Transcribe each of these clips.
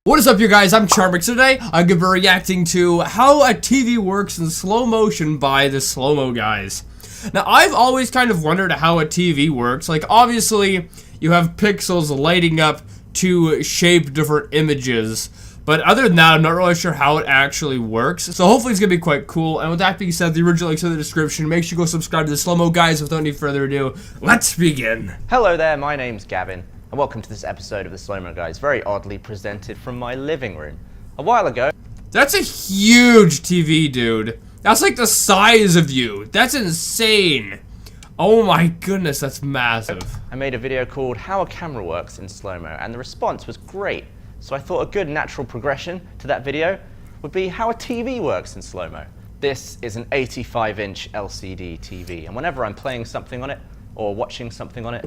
What is up, you guys? I'm Charmx. Today I'm gonna be reacting to how a TV works in slow motion by the slow-mo guys. Now, I've always kind of wondered how a TV works. Like, obviously, you have pixels lighting up to shape different images. But other than that, I'm not really sure how it actually works. So hopefully it's gonna be quite cool. And with that being said, the original link's in the description. Make sure you go subscribe to the slow-mo guys. Without any further ado, let's begin. Hello there, my name's Gavin, and welcome to this episode of the Slow-Mo Guys, very oddly presented from my living room. A while ago... That's a huge TV, dude. That's like the size of you. That's insane. Oh my goodness, that's massive. I made a video called How a Camera Works in Slow-Mo, and the response was great. So I thought a good natural progression to that video would be how a TV works in slow-mo. This is an 85-inch LCD TV, and whenever I'm playing something on it, or watching something on it...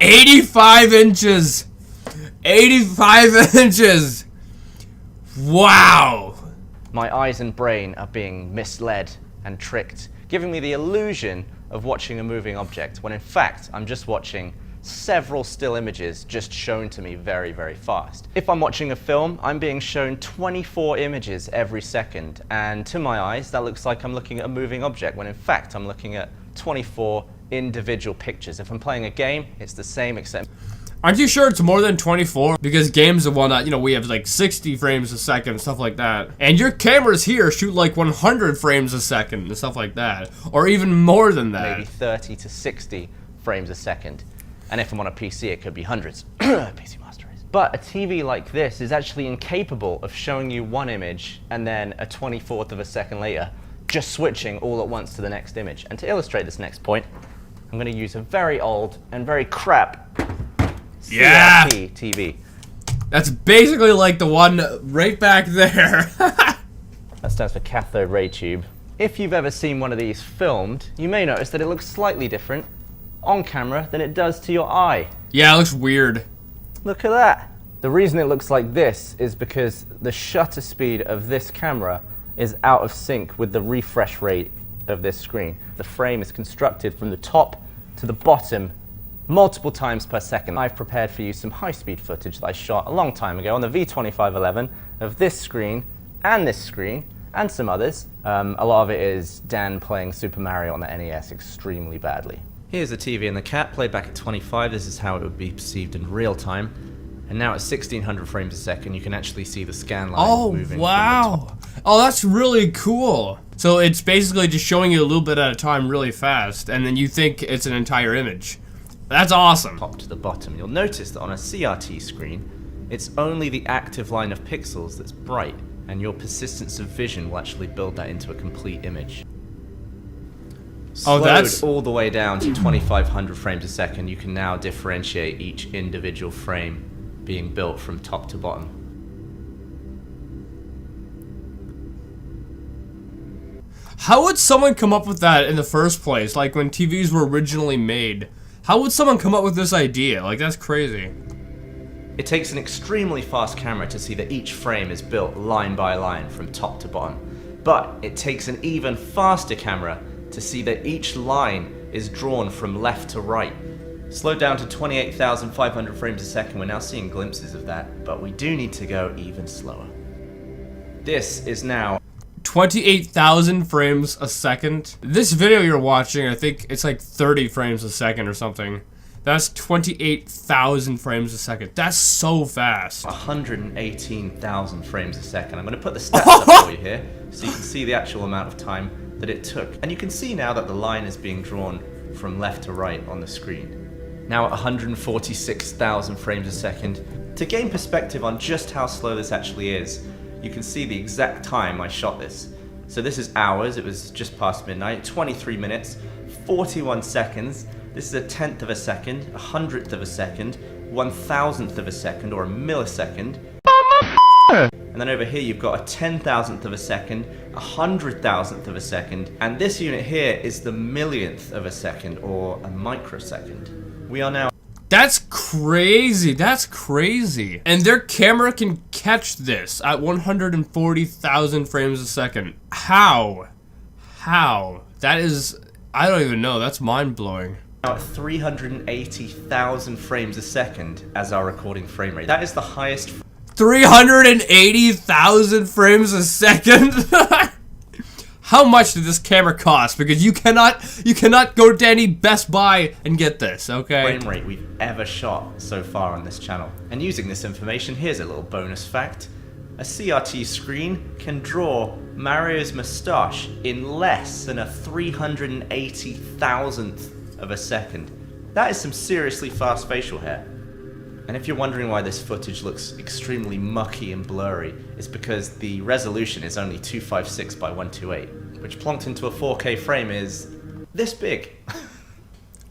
85 inches! 85 inches! Wow! My eyes and brain are being misled and tricked, giving me the illusion of watching a moving object, when in fact I'm just watching several still images just shown to me very, very fast. If I'm watching a film, I'm being shown 24 images every second, and to my eyes that looks like I'm looking at a moving object, when in fact I'm looking at 24 individual pictures. If I'm playing a game, it's the same except... Aren't you sure it's more than 24? Because games and whatnot, you know, we have like 60 frames a second, stuff like that. And your cameras here shoot like 100 frames a second and stuff like that. Or even more than that. Maybe 30 to 60 frames a second. And if I'm on a PC, it could be hundreds. PC Master Race. But a TV like this is actually incapable of showing you one image and then a 24th of a second later, just switching all at once to the next image. And to illustrate this next point, I'm going to use a very old and very crap CRT TV. That's basically like the one right back there. That stands for cathode ray tube. If you've ever seen one of these filmed, you may notice that it looks slightly different on camera than it does to your eye. Yeah, it looks weird. Look at that. The reason it looks like this is because the shutter speed of this camera is out of sync with the refresh rate of this screen. The frame is constructed from the top to the bottom multiple times per second. I've prepared for you some high-speed footage that I shot a long time ago on the V2511 of this screen and some others. A lot of it is Dan playing Super Mario on the NES extremely badly. Here's the TV and the cat, played back at 25. This is how it would be perceived in real time. And now at 1600 frames a second, you can actually see the scan line moving. Oh, wow. Oh, that's really cool. So it's basically just showing you a little bit at a time really fast, and then you think it's an entire image. That's awesome. Top to the bottom. You'll notice that on a CRT screen, it's only the active line of pixels that's bright, and your persistence of vision will actually build that into a complete image. Slowed all the way down to 2500 frames a second, you can now differentiate each individual frame being built from top to bottom. How would someone come up with that in the first place? Like when TVs were originally made, how would someone come up with this idea? Like, that's crazy. It takes an extremely fast camera to see that each frame is built line by line from top to bottom. But it takes an even faster camera to see that each line is drawn from left to right. Slowed down to 28,500 frames a second, we're now seeing glimpses of that, but we do need to go even slower. This is now 28,000 frames a second. This video you're watching, I think it's like 30 frames a second or something. That's 28,000 frames a second. That's so fast. 118,000 frames a second. I'm going to put the stats up for you here, so you can see the actual amount of time that it took. And you can see now that the line is being drawn from left to right on the screen. Now at 146,000 frames a second. To gain perspective on just how slow this actually is, you can see the exact time I shot this. So this is hours, it was just past midnight, 23 minutes, 41 seconds. This is a 1/10 of a second, a 100th of a second, 1,000th of a second, or a millisecond. And then over here you've got a 10,000th of a second, a 100,000th of a second, and this unit here is the millionth of a second, or a microsecond. We are now... That's crazy, that's crazy. And their camera can catch this at 140,000 frames a second. How? How? That is, I don't even know, that's mind-blowing. Now at 380,000 frames a second as our recording frame rate. That is the highest 380,000 frames a second? How much did this camera cost? Because you cannot go to any Best Buy and get this, okay? Frame rate we've ever shot so far on this channel. And using this information, here's a little bonus fact. A CRT screen can draw Mario's moustache in less than a 380,000th of a second. That is some seriously fast facial hair. And if you're wondering why this footage looks extremely mucky and blurry, it's because the resolution is only 256 by 128, which plonked into a 4K frame is this big.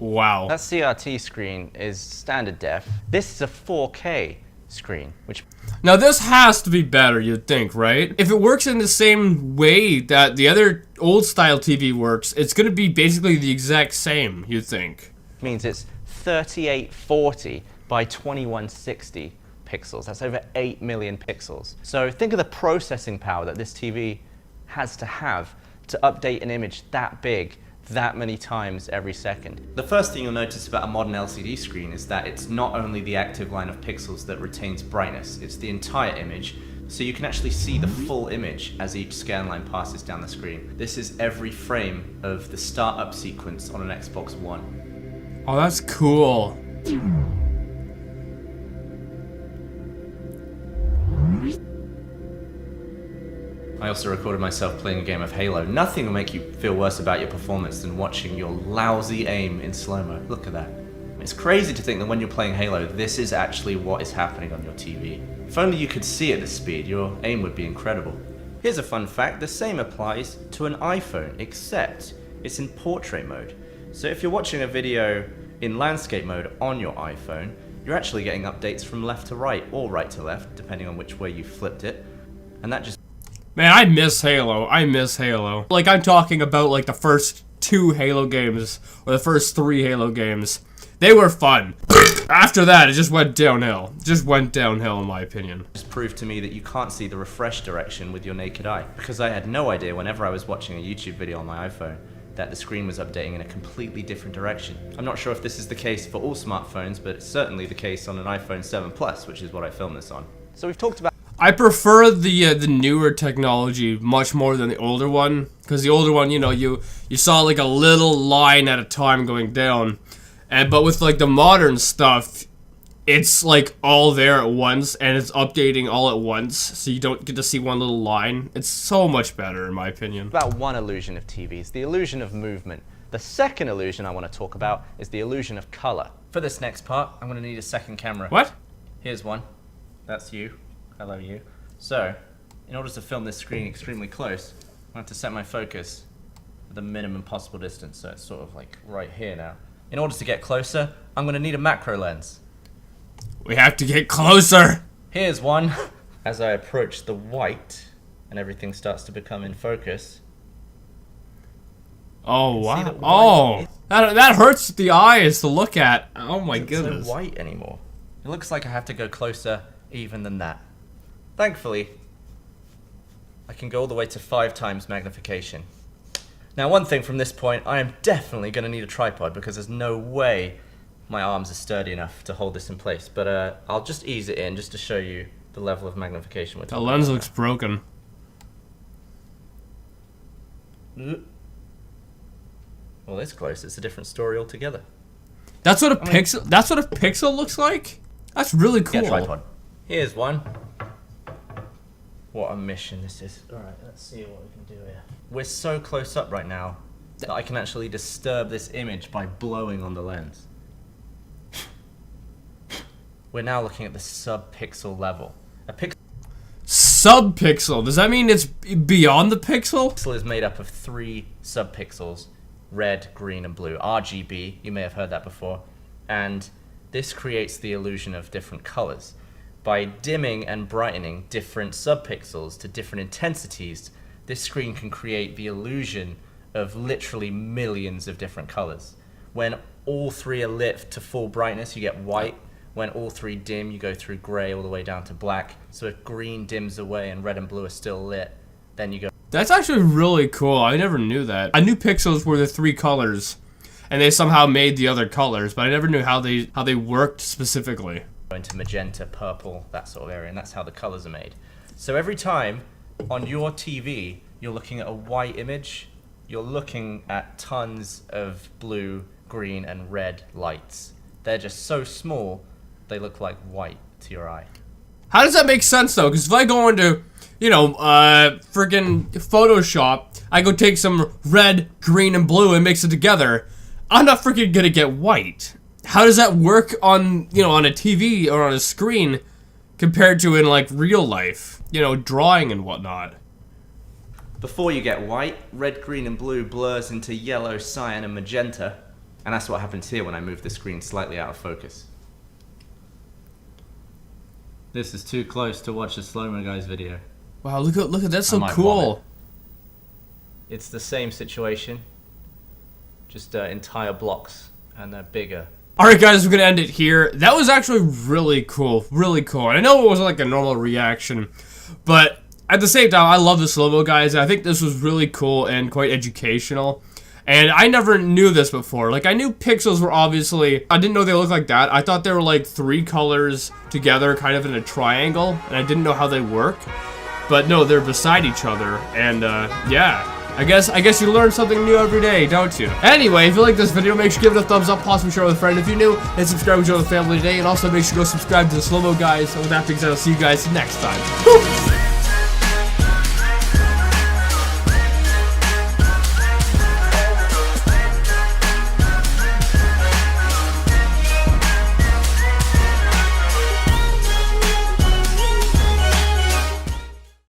Wow. That CRT screen is standard def. This is a 4K screen, which... Now this has to be better, you'd think, right? If it works in the same way that the other old style TV works, it's gonna be basically the exact same, you'd think. means it's 3840 by 2160 pixels. That's over 8 million pixels. So think of the processing power that this TV has to have to update an image that big, that many times every second. The first thing you'll notice about a modern LCD screen is that it's not only the active line of pixels that retains brightness, it's the entire image, so you can actually see the full image as each scan line passes down the screen. This is every frame of the startup sequence on an Xbox One. Oh, that's cool. I also recorded myself playing a game of Halo. Nothing will make you feel worse about your performance than watching your lousy aim in slow-mo. Look at that. It's crazy to think that when you're playing Halo, this is actually what is happening on your TV. If only you could see at this speed, your aim would be incredible. Here's a fun fact, the same applies to an iPhone, except it's in portrait mode. So if you're watching a video in landscape mode on your iPhone, you're actually getting updates from left to right, or right to left, depending on which way you flipped it. And that just... Man, I miss Halo. I miss Halo. Like, I'm talking about, like, the first 2 Halo games, or the first 3 Halo games. They were fun. After that, it just went downhill. It just went downhill, in my opinion. Just proved to me that you can't see the refresh direction with your naked eye. Because I had no idea whenever I was watching a YouTube video on my iPhone that the screen was updating in a completely different direction. I'm not sure if this is the case for all smartphones, but it's certainly the case on an iPhone 7 Plus, which is what I filmed this on. So we've talked about... I prefer the newer technology much more than the older one, because the older one, you know, you saw like a little line at a time going down, but with like the modern stuff, it's like all there at once and it's updating all at once, so you don't get to see one little line. It's so much better in my opinion. About one illusion of TVs, the illusion of movement. The second illusion I want to talk about is the illusion of color. For this next part, I'm going to need a second camera. What? Here's one. That's you. Hello, you. So, in order to film this screen extremely close, I have to set my focus at the minimum possible distance, so it's sort of like right here now. In order to get closer, I'm going to need a macro lens. We have to get closer. Here's one. As I approach the white and everything starts to become in focus. Oh wow! that Oh, that hurts the eyes to look at. Oh my It's goodness! so white anymore. It looks like I have to go closer even than that. Thankfully, I can go all the way to 5 times magnification. Now, one thing from this point, I am definitely going to need a tripod because there's no way my arms are sturdy enough to hold this in place. But I'll just ease it in just to show you the level of magnification. The lens looks broken. Well, this close, it's a different story altogether. That's what a pixel. That's what a pixel looks like. That's really cool. Yeah, tripod. Here's one. What a mission this is. Alright, let's see what we can do here. We're so close up right now that I can actually disturb this image by blowing on the lens. We're now looking at the sub-pixel level. A pixel Sub-pixel. Does that mean it's beyond the pixel? is made up of 3 sub-pixels, red, green, and blue. RGB, you may have heard that before. And this creates the illusion of different colors. By dimming and brightening different subpixels to different intensities, this screen can create the illusion of literally millions of different colors. When all 3 are lit to full brightness, you get white. When all 3 dim, you go through gray all the way down to black. So if green dims away and red and blue are still lit, then you go... That's actually really cool. I never knew that. I knew pixels were the 3 colors, and they somehow made the other colors, but I never knew how they worked specifically. into magenta, purple, that sort of area, and that's how the colors are made. So every time on your TV you're looking at a white image, you're looking at tons of blue, green, and red lights. They're just so small, they look like white to your eye. How does that make sense though? Because if I go into, you know, freaking Photoshop, I go take some red, green, and blue and mix it together, I'm not freaking gonna get white. How does that work on, you know, on a TV or on a screen compared to in like real life, you know, drawing and whatnot? Before you get white, red, green, and blue blurs into yellow, cyan, and magenta, and that's what happens here when I move the screen slightly out of focus. This is too close to watch the slow-mo guys video. Wow, look at that's so might cool. vomit. It's the same situation, just entire blocks, and they're bigger. Alright guys, we're gonna end it here. That was actually really cool, really cool. And I know it wasn't like a normal reaction, but at the same time, I love the slow-mo guys. I think this was really cool and quite educational. And I never knew this before. Like, I knew pixels were obviously... I didn't know they looked like that. I thought they were like 3 colors together, kind of in a triangle. And I didn't know how they work. But no, they're beside each other. And, yeah. I guess you learn something new every day, don't you? Anyway, if you like this video, make sure you give it a thumbs up, possibly share with a friend if you're new, and subscribe to join the family today. And also make sure you go subscribe to the slow-mo guys. And with that being said, I'll see you guys next time.